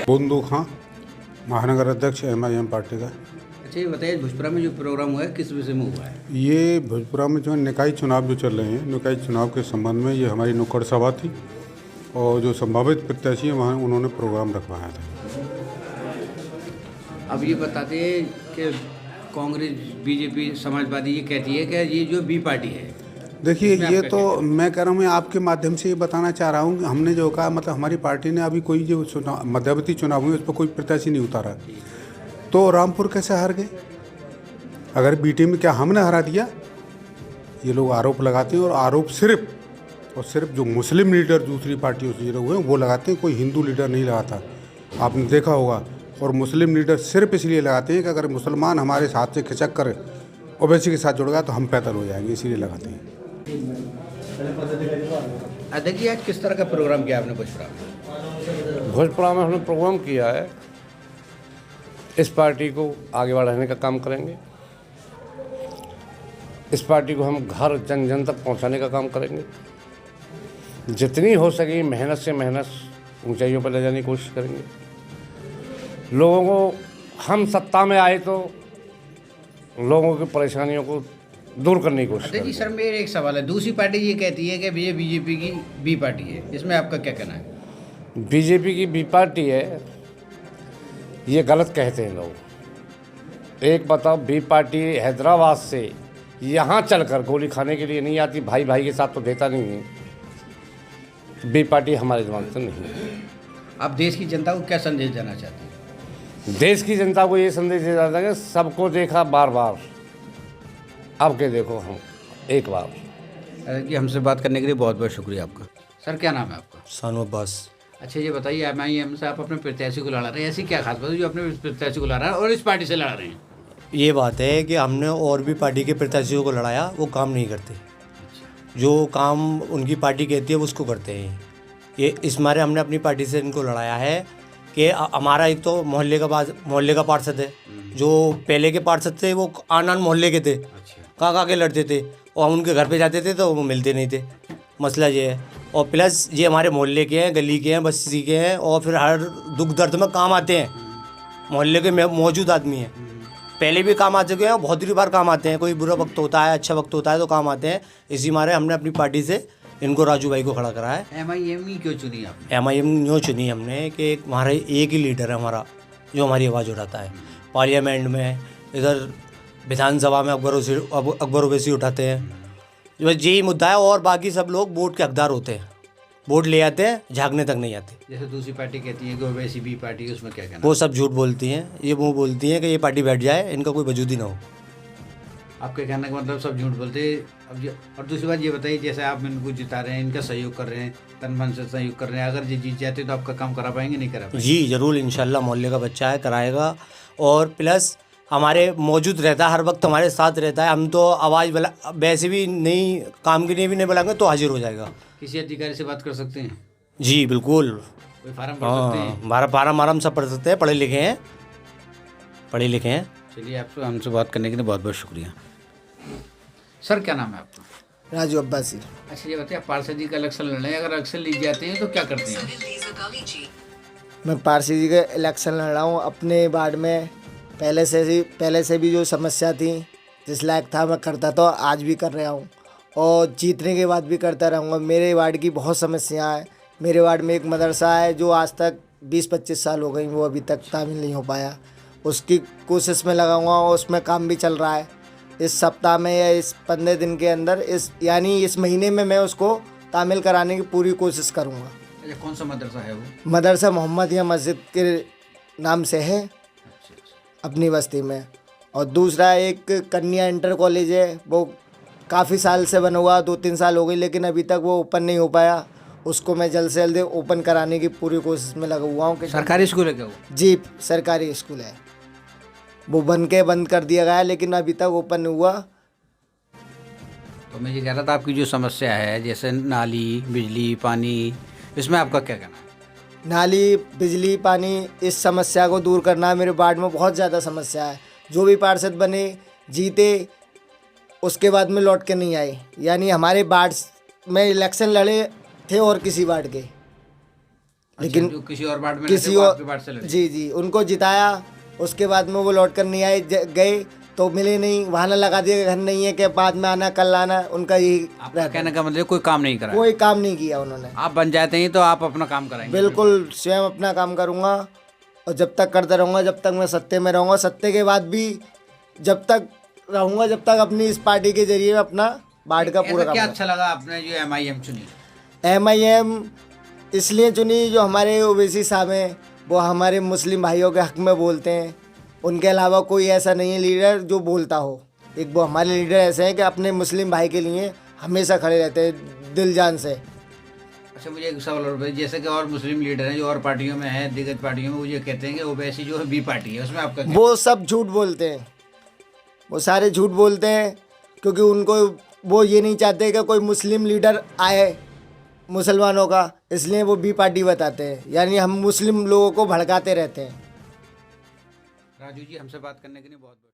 बंदूक खां, महानगर अध्यक्ष MIM पार्टी का। अच्छा, ये बताइए भोजपुरा में जो प्रोग्राम हुआ है किस विषय में हुआ है? ये भोजपुरा में जो निकाय चुनाव जो चल रहे हैं, निकाय चुनाव के संबंध में ये हमारी नुक्कड़ सभा थी और जो संभावित प्रत्याशी हैं वहाँ उन्होंने प्रोग्राम रखवाया था। अब ये बताते हैं कि कांग्रेस, बीजेपी, समाजवादी ये कहती है कि ये जो बी पार्टी है। देखिए, ये तो मैं कह रहा हूँ, मैं आपके माध्यम से ये बताना चाह रहा हूँ कि हमने जो कहा, मतलब हमारी पार्टी ने अभी कोई जो चुनाव मध्यवर्ती चुनाव हुए उस पर कोई प्रत्याशी नहीं उतारा। तो रामपुर कैसे हार गए? अगर बीटी में क्या हमने हरा दिया? ये लोग आरोप लगाते हैं और आरोप सिर्फ जो मुस्लिम लीडर दूसरी पार्टियों से जुड़े हुए हैं वो लगाते हैं, कोई हिंदू लीडर नहीं लगाता। आपने देखा होगा। और मुस्लिम लीडर सिर्फ इसलिए लगाते हैं कि अगर मुसलमान हमारे साथ से खिचक कर ओवैसी के साथ जुड़ गया तो हम पैदल हो जाएंगे, इसीलिए लगाते हैं। देखिए, आज किस तरह का प्रोग्राम किया आपने भोजपुरा में? भोजपुरा में हमने प्रोग्राम किया है, इस पार्टी को आगे बढ़ाने का काम करेंगे। इस पार्टी को हम घर जन जन तक पहुंचाने का काम करेंगे। जितनी हो सके मेहनत से मेहनत ऊंचाइयों पर ले जाने की कोशिश करेंगे। लोगों को हम सत्ता में आए तो लोगों की परेशानियों को दूर करने की कोशिश करेंगे। सर, मेरे एक सवाल है। दूसरी पार्टी ये कहती है कि ये बीजेपी की बी पार्टी है, इसमें आपका क्या कहना है? बीजेपी की बी पार्टी है, ये गलत कहते हैं लोग। एक बताओ, बी पार्टी हैदराबाद से यहाँ चलकर गोली खाने के लिए नहीं आती, भाई भाई के साथ तो देता नहीं है। बी पार्टी हमारे दिमाग से नहीं है। आप देश की जनता को क्या संदेश देना चाहते हैं? देश की जनता को ये संदेश दिया जाता है कि सबको देखा बार बार, अब के देखो हम एक बार। कि हमसे बात करने के लिए बहुत बहुत शुक्रिया आपका। सर, क्या नाम है आपका? सानू अब्बास। अच्छा, ये बताइए, MIM से आप अपने प्रत्याशी को लड़ा रहे हैं, ऐसी क्या खास बात है जो अपने प्रत्याशी को लड़ा रहा है और इस पार्टी से लड़ा रहे हैं? ये बात है कि हमने और भी पार्टी के प्रत्याशियों को लड़ाया, वो काम नहीं करते। जो काम उनकी पार्टी कहती है वो उसको करते हैं। ये इस मारे हमने अपनी पार्टी से इनको लड़ाया है कि हमारा एक तो मोहल्ले का पार्षद है, जो पहले के पार्षद थे वो आन मोहल्ले के थे, कहाँ के लड़ते थे और हम उनके घर पे जाते थे तो वो मिलते नहीं थे। मसला ये है। और प्लस ये हमारे मोहल्ले के हैं, गली के हैं, बस्ती के हैं और फिर हर दुख दर्द में काम आते हैं। मोहल्ले के मौजूद आदमी हैं, पहले भी काम आ चुके हैं और बहुत ही बार काम आते हैं। कोई बुरा वक्त होता है, अच्छा वक्त होता है तो काम आते हैं। इसी मारे हमने अपनी पार्टी से इनको राजू भाई को खड़ा करा है। MIM ही क्यों चुनी आपने? MIM यूँ चुनी हमने कि हमारा एक ही लीडर है हमारा, जो हमारी आवाज़ उठाता है। पार्लियामेंट में, इधर विधानसभा में अकबर ओवैसी उठाते हैं, बस यही मुद्दा है। और बाकी सब लोग वोट के हकदार होते हैं, वोट ले आते हैं, झांकने तक नहीं आते। जैसे दूसरी पार्टी कहती है कि ओवैसी बी पार्टी है, उसमें क्या कहना? वो सब झूठ बोलती हैं। ये वो बोलती हैं कि ये पार्टी बैठ जाए, इनका कोई वजूद ही ना हो। आपके कहने का मतलब सब झूठ बोलते हैं। और दूसरी बात ये बताइए, जैसे आप इनको जिता रहे हैं, इनका सहयोग कर रहे हैं, तन मन से सहयोग कर रहे हैं, अगर ये जीत जाते तो आपका काम करा पाएंगे, नहीं करा पाएंगे? जी ज़रूर, इंशाल्लाह। मोहल्ले का बच्चा है, कराएगा। और प्लस हमारे मौजूद रहता है, हर वक्त हमारे साथ रहता है। हम तो आवाज़ वैसे भी नहीं, काम के लिए भी नहीं बुलाएंगे तो हाजिर हो जाएगा। किसी अधिकारी से बात कर सकते हैं? जी बिल्कुल। कोई फार्म भर सकते हैं? हमारा फार्म सब पढ़ सकते हैं, पढ़े लिखे हैं। चलिए, आपसे हमसे बात करने के लिए बहुत बहुत शुक्रिया। सर, क्या नाम है आपका? राजू अब्बासी। अच्छा, ये बताइए, पार्षद जी का इलेक्शन लड़ रहे हैं, अगर इलेक्शन ली जाते हैं तो क्या करते हैं? मैं पारसी जी का इलेक्शन लड़ रहा हूँ अपने वार्ड में। पहले से भी जो समस्या थी, जिस लायक था मैं करता था, आज भी कर रहा हूँ और जीतने के बाद भी करता रहूँगा। मेरे वार्ड की बहुत समस्याएं हैं। मेरे वार्ड में एक मदरसा है जो आज तक 20-25 साल हो गई, वो अभी तक तामील नहीं हो पाया। उसकी कोशिश में लगा हुआ और उसमें काम भी चल रहा है। इस सप्ताह में या इस 15 दिन के अंदर, इस महीने में मैं उसको तामील कराने की पूरी कोशिश करूँगा। अच्छा, कौन सा मदरसा है वो? मदरसा मोहम्मदिया मस्जिद के नाम से है अपनी बस्ती में। और दूसरा एक कन्या इंटर कॉलेज है, वो काफ़ी साल से बना हुआ, 2-3 साल हो गई, लेकिन अभी तक वो ओपन नहीं हो पाया। उसको मैं जल्द से जल्द ओपन कराने की पूरी कोशिश में लगा हुआ हूँ। सरकारी स्कूल है क्या वो? जी, सरकारी स्कूल है। वो बंद कर दिया गया है, लेकिन अभी तक ओपन नहीं हुआ। तो मैं ये कह रहा था, आपकी जो समस्या है, जैसे नाली, बिजली, पानी, इसमें आपका क्या कहना है? नाली, बिजली, पानी, इस समस्या को दूर करना मेरे वार्ड में बहुत ज़्यादा समस्या है। जो भी पार्षद बने, जीते, उसके बाद में लौट के नहीं आए। यानी हमारे वार्ड में इलेक्शन लड़े थे और किसी वार्ड के, लेकिन जो किसी और वार्ड में किसी लड़े, वो और आपके वार्ड से लड़े। जी जी उनको जिताया। उसके बाद में वो लौट कर नहीं आए, गए तो मिले नहीं, बहाना लगा दिया घर नहीं है कि बाद में आना कल आना, उनका यही आपका कहने का मतलब कोई काम नहीं करा। कोई काम नहीं किया उन्होंने। आप बन जाते हैं तो आप अपना काम कराएंगे। बिल्कुल स्वयं अपना काम करूँगा और जब तक करता रहूँगा, जब तक मैं सत्ते में रहूँगा, सत्ते के बाद भी जब तक रहूँगा, जब तक अपनी इस पार्टी के जरिए अपना वार्ड का पूरा ऐसा क्या काम। अच्छा लगा आपने जो MIM चुनी? MIM इसलिए चुनी, जो हमारे ओवैसी साहब हैं वो हमारे मुस्लिम भाइयों के हक में बोलते हैं। उनके अलावा कोई ऐसा नहीं है लीडर जो बोलता हो। एक वो हमारे लीडर ऐसे हैं कि अपने मुस्लिम भाई के लिए हमेशा खड़े रहते हैं दिल जान से। अच्छा, मुझे एक सवाल और बताइए, जैसे कि और मुस्लिम लीडर हैं जो और पार्टियों में हैं, दिग्गज पार्टियों में, वो ये कहते हैं कि ओवैसी जो है B पार्टी है, उसमें आपका क्या? वो सब झूठ बोलते हैं, वो सारे झूठ बोलते हैं, क्योंकि उनको वो ये नहीं चाहते कि कोई मुस्लिम लीडर आए मुसलमानों का, इसलिए वो B पार्टी बताते हैं। यानी हम मुस्लिम लोगों को भड़काते रहते हैं। राजू जी, हमसे बात करने के लिए बहुत बहुत